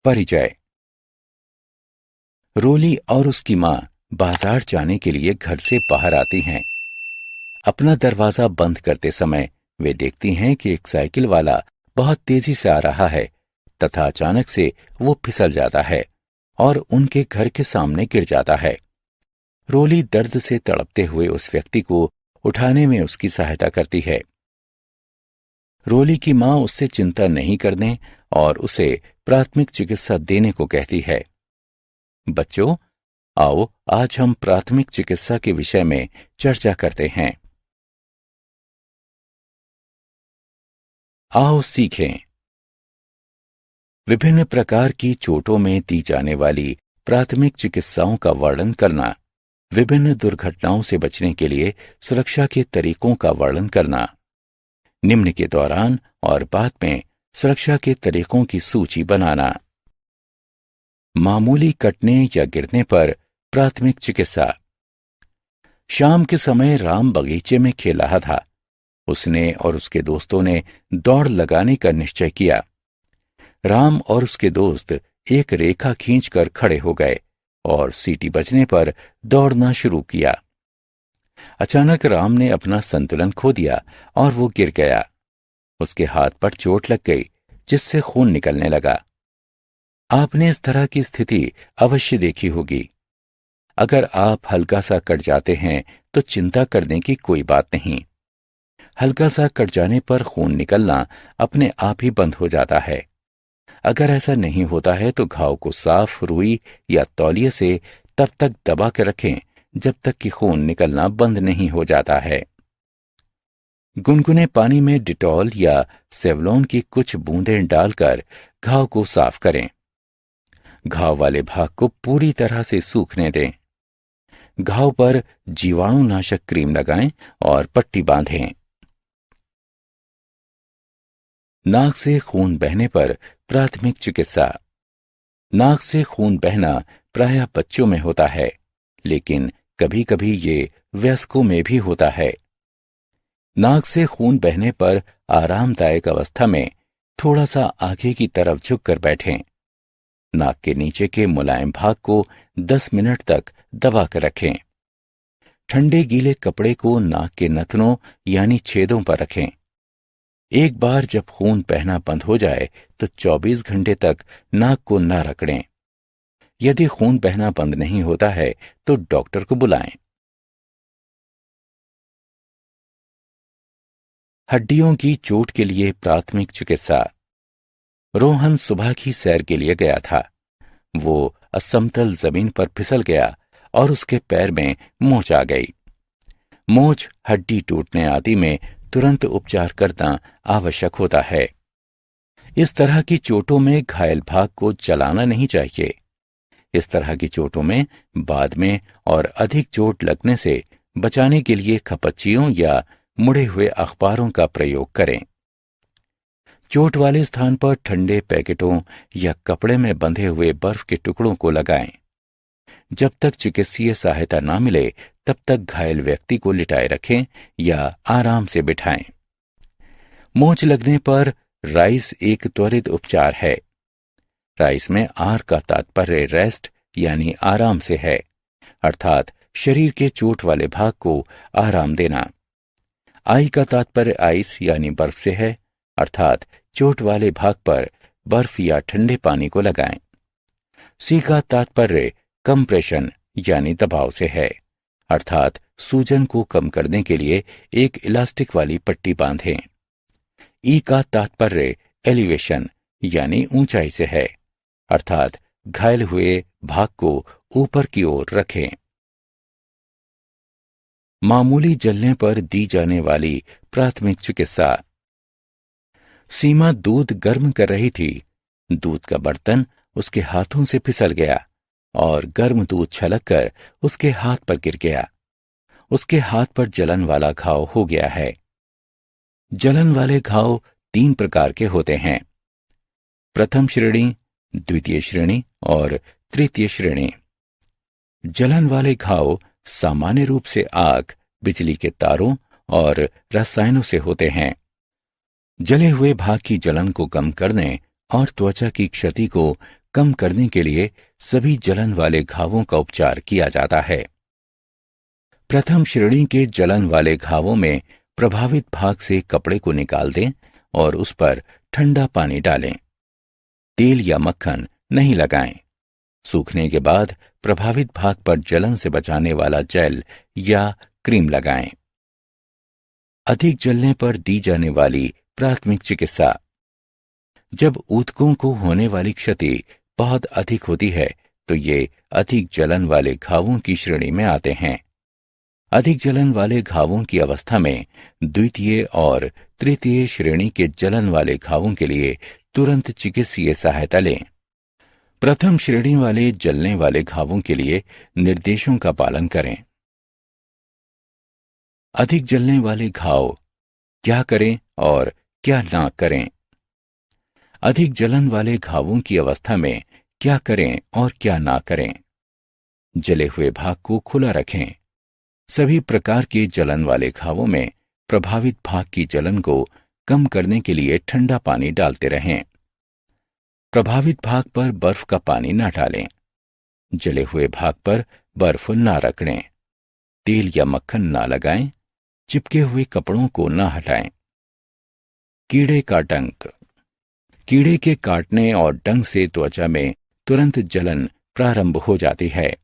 परिचय। रोली और उसकी मां बाजार जाने के लिए घर से बाहर आती हैं। अपना दरवाजा बंद करते समय वे देखती हैं कि एक साइकिल वाला बहुत तेजी से आ रहा है तथा अचानक से वो फिसल जाता है और उनके घर के सामने गिर जाता है। रोली दर्द से तड़पते हुए उस व्यक्ति को उठाने में उसकी सहायता करती है। रोली की मां उससे चिंता नहीं करने और उसे प्राथमिक चिकित्सा देने को कहती है। बच्चों, आओ आज हम प्राथमिक चिकित्सा के विषय में चर्चा करते हैं। आओ सीखें। विभिन्न प्रकार की चोटों में दी जाने वाली प्राथमिक चिकित्साओं का वर्णन करना, विभिन्न दुर्घटनाओं से बचने के लिए सुरक्षा के तरीकों का वर्णन करना, निम्न के दौरान और बाद में सुरक्षा के तरीकों की सूची बनाना। मामूली कटने या गिरने पर प्राथमिक चिकित्सा। शाम के समय राम बगीचे में खेल रहा था। उसने और उसके दोस्तों ने दौड़ लगाने का निश्चय किया। राम और उसके दोस्त एक रेखा खींचकर खड़े हो गए और सीटी बजने पर दौड़ना शुरू किया। अचानक राम ने अपना संतुलन खो दिया और वो गिर गया। उसके हाथ पर चोट लग गई जिससे खून निकलने लगा। आपने इस तरह की स्थिति अवश्य देखी होगी। अगर आप हल्का सा कट जाते हैं तो चिंता करने की कोई बात नहीं। हल्का सा कट जाने पर खून निकलना अपने आप ही बंद हो जाता है। अगर ऐसा नहीं होता है तो घाव को साफ रुई या तौलिए से तब तक दबा के रखें जब तक कि खून निकलना बंद नहीं हो जाता है। गुनगुने पानी में डिटॉल या सेवलॉन की कुछ बूंदें डालकर घाव को साफ करें। घाव वाले भाग को पूरी तरह से सूखने दें। घाव पर जीवाणुनाशक क्रीम लगाएं और पट्टी बांधें। नाक से खून बहने पर प्राथमिक चिकित्सा। नाक से खून बहना प्रायः बच्चों में होता है, लेकिन कभी कभी ये वयस्कों में भी होता है। नाक से खून बहने पर आरामदायक अवस्था में थोड़ा सा आगे की तरफ झुककर बैठें। नाक के नीचे के मुलायम भाग को 10 मिनट तक दबा कर रखें। ठंडे गीले कपड़े को नाक के नथनों यानी छेदों पर रखें। एक बार जब खून बहना बंद हो जाए तो 24 घंटे तक नाक को न रगड़ें। यदि खून बहना बंद नहीं होता है तो डॉक्टर को बुलाएं। हड्डियों की चोट के लिए प्राथमिक चिकित्सा। रोहन सुबह की सैर के लिए गया था। वो असमतल जमीन पर फिसल गया और उसके पैर में मोच आ गई। मोच, हड्डी टूटने आदि में तुरंत उपचार करना आवश्यक होता है। इस तरह की चोटों में घायल भाग को चलाना नहीं चाहिए। इस तरह की चोटों में बाद में और अधिक चोट लगने से बचाने के लिए खपच्चियों या मुड़े हुए अखबारों का प्रयोग करें। चोट वाले स्थान पर ठंडे पैकेटों या कपड़े में बंधे हुए बर्फ के टुकड़ों को लगाएं। जब तक चिकित्सीय सहायता न मिले तब तक घायल व्यक्ति को लिटाए रखें या आराम से बिठाएं। मोच लगने पर राइस एक त्वरित उपचार है। राइस में आर का तात्पर्य रेस्ट यानी आराम से है, अर्थात शरीर के चोट वाले भाग को आराम देना। आई का तात्पर्य आइस यानी बर्फ से है, अर्थात चोट वाले भाग पर बर्फ या ठंडे पानी को लगाएं। सी का तात्पर्य कंप्रेशन यानी दबाव से है, अर्थात सूजन को कम करने के लिए एक इलास्टिक वाली पट्टी बांधें। ई का तात्पर्य एलिवेशन यानी ऊंचाई से है, अर्थात घायल हुए भाग को ऊपर की ओर रखें। मामूली जलने पर दी जाने वाली प्राथमिक चिकित्सा। सीमा दूध गर्म कर रही थी। दूध का बर्तन उसके हाथों से फिसल गया और गर्म दूध छलककर उसके हाथ पर गिर गया। उसके हाथ पर जलन वाला घाव हो गया है। जलन वाले घाव 3 प्रकार के होते हैं: प्रथम श्रेणी, द्वितीय श्रेणी और तृतीय श्रेणी। जलन वाले घाव सामान्य रूप से आग, बिजली के तारों और रसायनों से होते हैं। जले हुए भाग की जलन को कम करने और त्वचा की क्षति को कम करने के लिए सभी जलन वाले घावों का उपचार किया जाता है। प्रथम श्रेणी के जलन वाले घावों में प्रभावित भाग से कपड़े को निकाल दें और उस पर ठंडा पानी डालें। तेल या मक्खन नहीं लगाएं। सूखने के बाद प्रभावित भाग पर जलन से बचाने वाला जेल या क्रीम लगाएं। अधिक जलने पर दी जाने वाली प्राथमिक चिकित्सा। जब ऊतकों को होने वाली क्षति बहुत अधिक होती है तो ये अधिक जलन वाले घावों की श्रेणी में आते हैं। अधिक जलन वाले घावों की अवस्था में द्वितीय और तृतीय श्रेणी के जलन वाले घावों के लिए तुरंत चिकित्सीय सहायता लें। प्रथम श्रेणी वाले जलने वाले घावों के लिए निर्देशों का पालन करें। अधिक जलने वाले घाव क्या करें और क्या ना करें। अधिक जलन वाले घावों की अवस्था में क्या करें और क्या ना करें। जले हुए भाग को खुला रखें। सभी प्रकार के जलन वाले घावों में प्रभावित भाग की जलन को कम करने के लिए ठंडा पानी डालते रहें। प्रभावित भाग पर बर्फ का पानी न डालें। जले हुए भाग पर बर्फ न रगड़ें। तेल या मक्खन ना लगाएं। चिपके हुए कपड़ों को न हटाएं। कीड़े का डंक। कीड़े के काटने और डंक से त्वचा में तुरंत जलन प्रारंभ हो जाती है।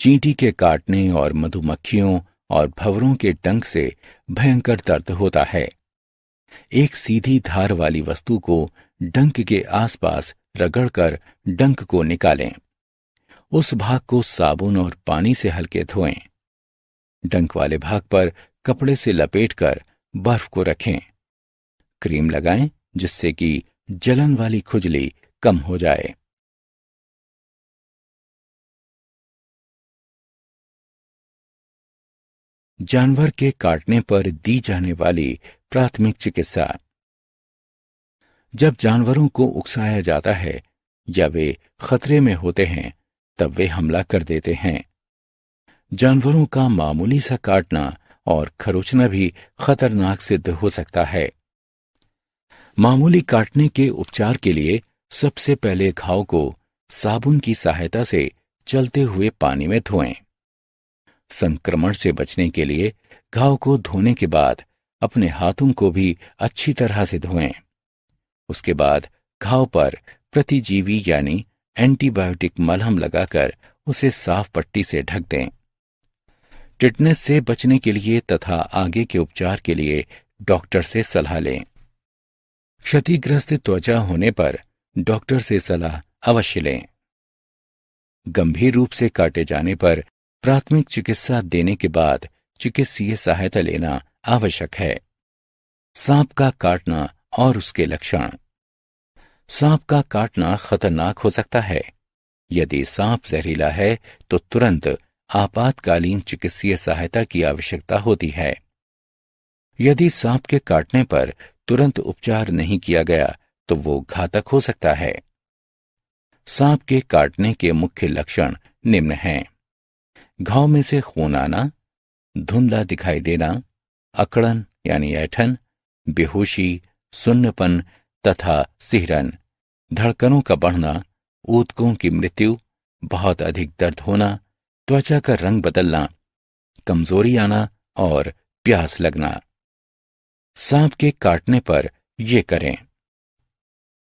चींटी के काटने और मधुमक्खियों और भंवरों के डंक से भयंकर दर्द होता है। एक सीधी धार वाली वस्तु को डंक के आसपास रगड़कर डंक को निकालें। उस भाग को साबुन और पानी से हल्के धोएं। डंक वाले भाग पर कपड़े से लपेटकर बर्फ को रखें। क्रीम लगाएं जिससे कि जलन वाली खुजली कम हो जाए। जानवर के काटने पर दी जाने वाली प्राथमिक चिकित्सा। जब जानवरों को उकसाया जाता है या वे खतरे में होते हैं तब वे हमला कर देते हैं। जानवरों का मामूली सा काटना और खरोंचना भी खतरनाक सिद्ध हो सकता है। मामूली काटने के उपचार के लिए सबसे पहले घाव को साबुन की सहायता से चलते हुए पानी में धोएं। संक्रमण से बचने के लिए घाव को धोने के बाद अपने हाथों को भी अच्छी तरह से धोएं। उसके बाद घाव पर प्रतिजीवी यानी एंटीबायोटिक मलहम लगाकर उसे साफ पट्टी से ढक दें। टिटनेस से बचने के लिए तथा आगे के उपचार के लिए डॉक्टर से सलाह लें। क्षतिग्रस्त त्वचा होने पर डॉक्टर से सलाह अवश्य लें। गंभीर रूप से काटे जाने पर प्राथमिक चिकित्सा देने के बाद चिकित्सीय सहायता लेना आवश्यक है। सांप का काटना और उसके लक्षण। सांप का काटना खतरनाक हो सकता है। यदि सांप जहरीला है तो तुरंत आपातकालीन चिकित्सीय सहायता की आवश्यकता होती है। यदि सांप के काटने पर तुरंत उपचार नहीं किया गया तो वो घातक हो सकता है। सांप के काटने के मुख्य लक्षण निम्न हैं। घाव में से खून आना, धुंधला दिखाई देना, अकड़न यानी ऐंठन, बेहोशी, सुन्नपन तथा सिहरन, धड़कनों का बढ़ना, ऊतकों की मृत्यु, बहुत अधिक दर्द होना, त्वचा का रंग बदलना, कमजोरी आना और प्यास लगना। सांप के काटने पर ये करें।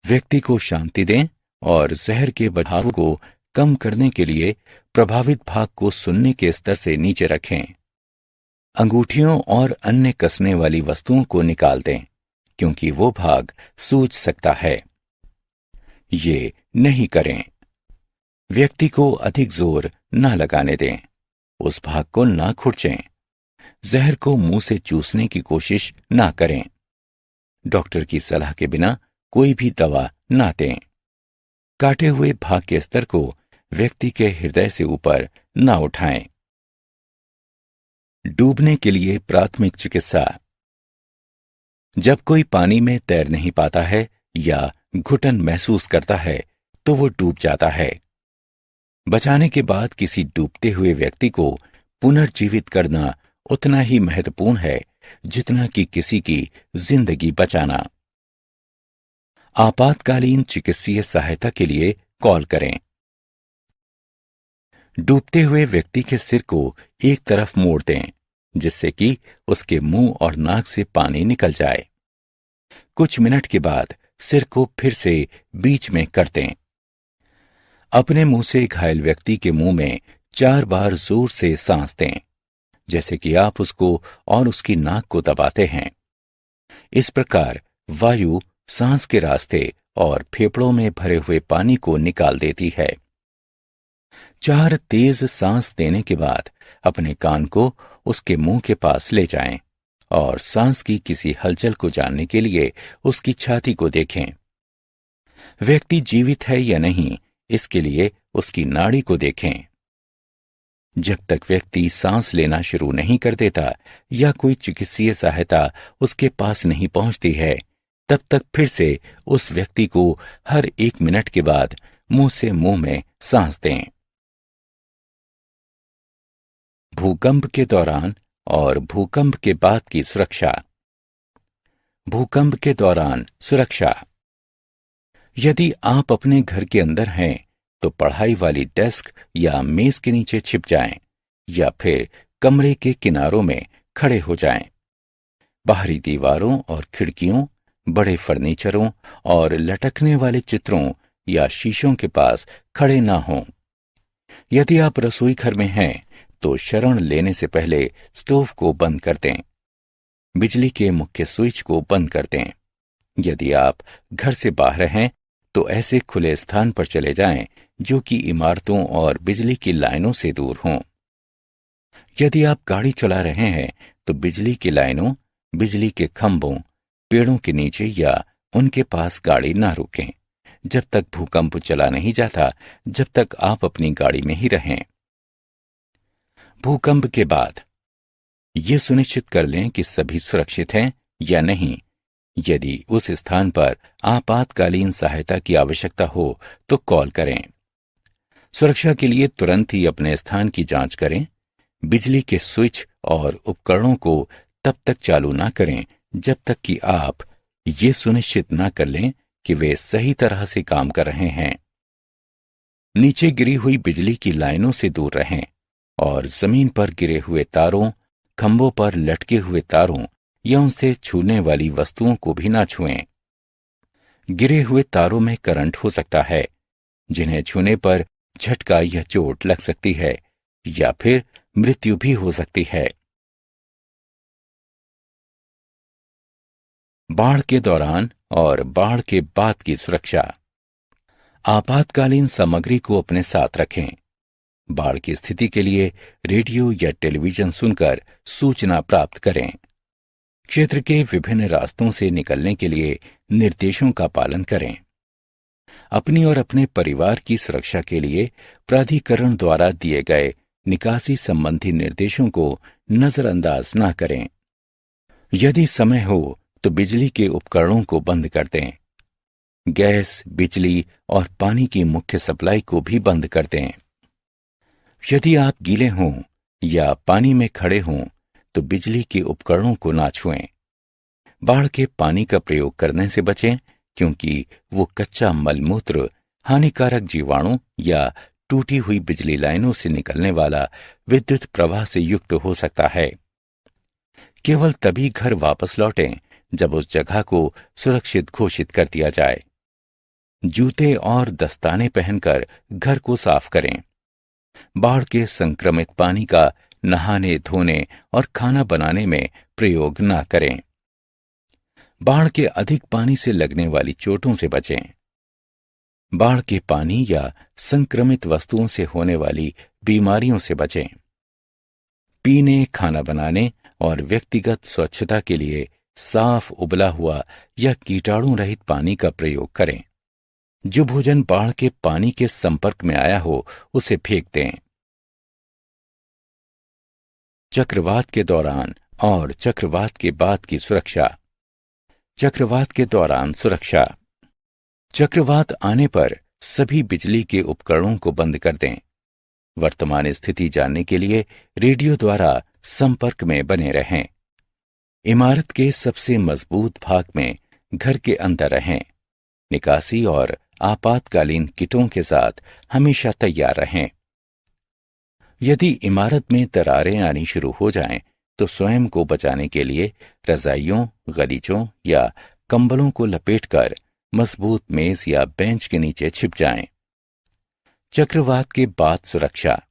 व्यक्ति को शांति दें और जहर के बहाव को कम करने के लिए प्रभावित भाग को सुन्नी के स्तर से नीचे रखें। अंगूठियों और अन्य कसने वाली वस्तुओं को निकाल दें क्योंकि वो भाग सूज सकता है। ये नहीं करें। व्यक्ति को अधिक जोर न लगाने दें। उस भाग को न खुरचें। जहर को मुंह से चूसने की कोशिश न करें। डॉक्टर की सलाह के बिना कोई भी दवा न दें। काटे हुए भाग के स्तर को व्यक्ति के हृदय से ऊपर न उठाएं। डूबने के लिए प्राथमिक चिकित्सा। जब कोई पानी में तैर नहीं पाता है या घुटन महसूस करता है तो वो डूब जाता है। बचाने के बाद किसी डूबते हुए व्यक्ति को पुनर्जीवित करना उतना ही महत्वपूर्ण है जितना कि किसी की जिंदगी बचाना। आपातकालीन चिकित्सीय सहायता के लिए कॉल करें। डूबते हुए व्यक्ति के सिर को एक तरफ मोड़ दें, जिससे कि उसके मुंह और नाक से पानी निकल जाए। कुछ मिनट के बाद सिर को फिर से बीच में कर दें। अपने मुंह से घायल व्यक्ति के मुंह में 4 बार जोर से सांस दें, जैसे कि आप उसको और उसकी नाक को दबाते हैं। इस प्रकार वायु सांस के रास्ते और फेफड़ों में भरे हुए पानी को निकाल देती है। 4 तेज सांस देने के बाद अपने कान को उसके मुंह के पास ले जाएं और सांस की किसी हलचल को जानने के लिए उसकी छाती को देखें। व्यक्ति जीवित है या नहीं, इसके लिए उसकी नाड़ी को देखें। जब तक व्यक्ति सांस लेना शुरू नहीं कर देता या कोई चिकित्सीय सहायता उसके पास नहीं पहुंचती है, तब तक फिर से उस व्यक्ति को हर 1 मिनट के बाद मुंह से मुंह में सांस दें। भूकंप के दौरान और भूकंप के बाद की सुरक्षा। भूकंप के दौरान सुरक्षा। यदि आप अपने घर के अंदर हैं तो पढ़ाई वाली डेस्क या मेज के नीचे छिप जाएं या फिर कमरे के किनारों में खड़े हो जाएं। बाहरी दीवारों और खिड़कियों, बड़े फर्नीचरों और लटकने वाले चित्रों या शीशों के पास खड़े ना हों। यदि आप रसोई घर में हैं तो शरण लेने से पहले स्टोव को बंद कर दें। बिजली के मुख्य स्विच को बंद कर दें। यदि आप घर से बाहर हैं तो ऐसे खुले स्थान पर चले जाएं जो कि इमारतों और बिजली की लाइनों से दूर हों। यदि आप गाड़ी चला रहे हैं तो बिजली की लाइनों, बिजली के खंभों, पेड़ों के नीचे या उनके पास गाड़ी ना रोकें जब तक भूकंप चला नहीं जाता, जब तक आप अपनी गाड़ी में ही रहें। भूकंप के बाद ये सुनिश्चित कर लें कि सभी सुरक्षित हैं या नहीं। यदि उस स्थान पर आपातकालीन सहायता की आवश्यकता हो तो कॉल करें। सुरक्षा के लिए तुरंत ही अपने स्थान की जांच करें। बिजली के स्विच और उपकरणों को तब तक चालू ना करें जब तक कि आप ये सुनिश्चित ना कर लें कि वे सही तरह से काम कर रहे हैं। नीचे गिरी हुई बिजली की लाइनों से दूर रहें और जमीन पर गिरे हुए तारों, खंभों पर लटके हुए तारों या उनसे छूने वाली वस्तुओं को भी ना छुएं। गिरे हुए तारों में करंट हो सकता है, जिन्हें छूने पर झटका या चोट लग सकती है या फिर मृत्यु भी हो सकती है। बाढ़ के दौरान और बाढ़ के बाद की सुरक्षा। आपातकालीन सामग्री को अपने साथ रखें। बाढ़ की स्थिति के लिए रेडियो या टेलीविजन सुनकर सूचना प्राप्त करें। क्षेत्र के विभिन्न रास्तों से निकलने के लिए निर्देशों का पालन करें। अपनी और अपने परिवार की सुरक्षा के लिए प्राधिकरण द्वारा दिए गए निकासी संबंधी निर्देशों को नजरअंदाज न करें। यदि समय हो तो बिजली के उपकरणों को बंद कर दें। गैस, बिजली और पानी की मुख्य सप्लाई को भी बंद कर दें। यदि आप गीले हों या पानी में खड़े हों तो बिजली के उपकरणों को ना छुएं। बाढ़ के पानी का प्रयोग करने से बचें, क्योंकि वो कच्चा मलमूत्र, हानिकारक जीवाणु या टूटी हुई बिजली लाइनों से निकलने वाला विद्युत प्रवाह से युक्त हो सकता है। केवल तभी घर वापस लौटें जब उस जगह को सुरक्षित घोषित कर दिया जाए। जूते और दस्ताने पहनकर घर को साफ करें। बाढ़ के संक्रमित पानी का नहाने, धोने और खाना बनाने में प्रयोग न करें। बाढ़ के अधिक पानी से लगने वाली चोटों से बचें। बाढ़ के पानी या संक्रमित वस्तुओं से होने वाली बीमारियों से बचें। पीने, खाना बनाने और व्यक्तिगत स्वच्छता के लिए साफ, उबला हुआ या कीटाणु रहित पानी का प्रयोग करें। जो भोजन बाढ़ के पानी के संपर्क में आया हो उसे फेंक दें। चक्रवात के दौरान और चक्रवात के बाद की सुरक्षा। चक्रवात के दौरान सुरक्षा। चक्रवात आने पर सभी बिजली के उपकरणों को बंद कर दें वर्तमान स्थिति जानने के लिए रेडियो द्वारा संपर्क में बने रहें। इमारत के सबसे मजबूत भाग में घर के अंदर रहें। निकासी और आपातकालीन किटों के साथ हमेशा तैयार रहें। यदि इमारत में दरारें आनी शुरू हो जाएं, तो स्वयं को बचाने के लिए रजाइयों, गलीचों या कंबलों को लपेटकर मजबूत मेज या बेंच के नीचे छिप जाएं। चक्रवात के बाद सुरक्षा।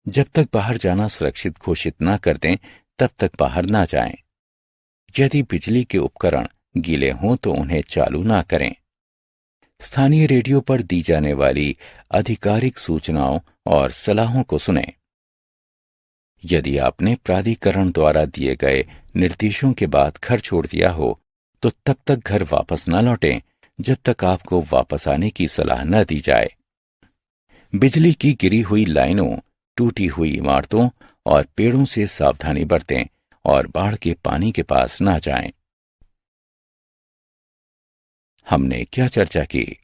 जब तक बाहर जाना सुरक्षित घोषित न कर दें, तब तक बाहर ना जाएं। यदि बिजली के उपकरण गीले हों तो उन्हें चालू ना करें। स्थानीय रेडियो पर दी जाने वाली आधिकारिक सूचनाओं और सलाहों को सुनें। यदि आपने प्राधिकरण द्वारा दिए गए निर्देशों के बाद घर छोड़ दिया हो, तो तब तक घर वापस न लौटें जब तक आपको वापस आने की सलाह न दी जाए। बिजली की गिरी हुई लाइनों, टूटी हुई इमारतों और पेड़ों से सावधानी बरतें और बाढ़ के पानी के पास ना जाएं। हमने क्या चर्चा की?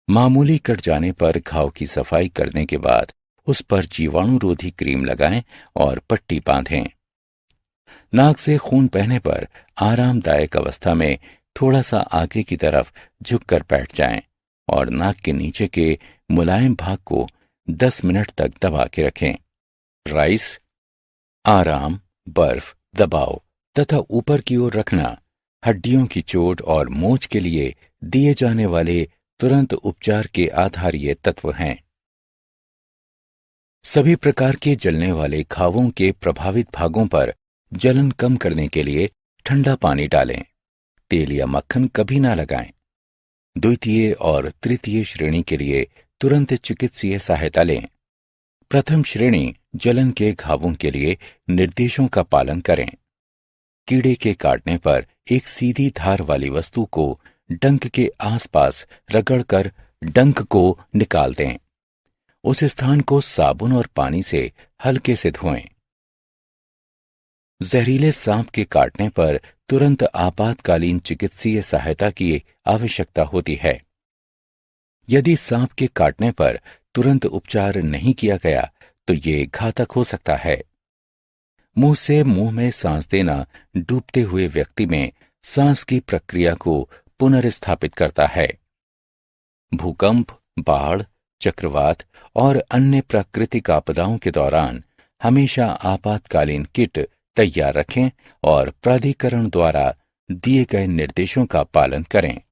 मामूली कट जाने पर घाव की सफाई करने के बाद उस पर जीवाणुरोधी क्रीम लगाएं और पट्टी बांधें। नाक से खून बहने पर आरामदायक अवस्था में थोड़ा सा आगे की तरफ झुककर बैठ जाएं और नाक के नीचे के मुलायम भाग को 10 मिनट तक दबा के रखें। राइस, आराम, बर्फ, दबाव तथा ऊपर की ओर रखना हड्डियों की चोट और मोच के लिए दिए जाने वाले तुरंत उपचार के आधारीय तत्व हैं। सभी प्रकार के जलने वाले घावों के प्रभावित भागों पर जलन कम करने के लिए ठंडा पानी डालें। तेल या मक्खन कभी ना लगाएं। द्वितीय और तृतीय श्रेणी के लिए तुरंत चिकित्सीय सहायता लें। प्रथम श्रेणी जलन के घावों के लिए निर्देशों का पालन करें। कीड़े के काटने पर एक सीधी धार वाली वस्तु को डंक के आसपास रगड़कर डंक को निकाल दें। उस स्थान को साबुन और पानी से हल्के से धोएं। जहरीले सांप के काटने पर तुरंत आपातकालीन चिकित्सीय सहायता की आवश्यकता होती है। यदि सांप के काटने पर तुरंत उपचार नहीं किया गया तो ये घातक हो सकता है। मुंह से मुंह में सांस देना डूबते हुए व्यक्ति में सांस की प्रक्रिया को पुनर्स्थापित करता है। भूकंप, बाढ़, चक्रवात और अन्य प्राकृतिक आपदाओं के दौरान हमेशा आपातकालीन किट तैयार रखें और प्राधिकरण द्वारा दिए गए निर्देशों का पालन करें।